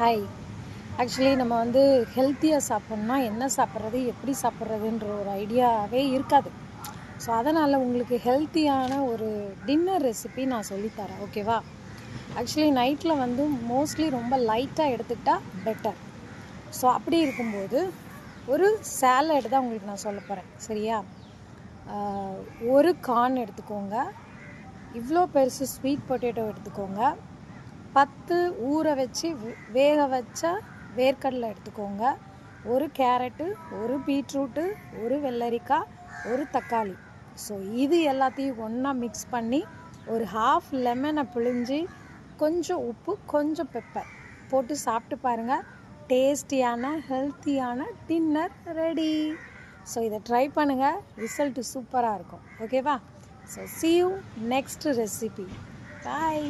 Hi. Actually நம்ம ஹெல்த்தியாக சாப்பிட்ணுன்னா என்ன சாப்பிட்றது, எப்படி சாப்பிட்றதுன்ற ஒரு ஐடியாவே இருக்காது. ஸோ அதனால் உங்களுக்கு ஹெல்த்தியான ஒரு டின்னர் ரெசிபி நான் சொல்லித்தரேன், ஓகேவா? ஆக்சுவலி நைட்டில் மோஸ்ட்லி ரொம்ப லைட்டாக எடுத்துக்கிட்டால் பெட்டர். ஸோ அப்படி இருக்கும்போது ஒரு சாலட் தான் உங்களுக்கு நான் சொல்ல போகிறேன், சரியா? ஒரு கார்ன் எடுத்துக்கோங்க, இவ்வளோ பெருசு ஸ்வீட் பொட்டேட்டோ எடுத்துக்கோங்க, 10 ஊற வச்சு வேக வச்ச வேர்க்கடலை எடுத்துக்கோங்க, ஒரு கேரட்டு, ஒரு பீட்ரூட்டு, ஒரு வெள்ளரிக்காய், ஒரு தக்காளி. ஸோ இது எல்லாத்தையும் ஒன்றா மிக்ஸ் பண்ணி ஒரு ஹாஃப் லெமனை பிழிஞ்சு கொஞ்சம் உப்பு கொஞ்சம் பெப்பர் போட்டு சாப்பிட்டு பாருங்கள். டேஸ்டியான ஹெல்த்தியான டின்னர் ரெடி. ஸோ இதை ட்ரை பண்ணுங்கள், ரிசல்ட்டு சூப்பராக இருக்கும், ஓகேவா? So see you next recipe. Bye.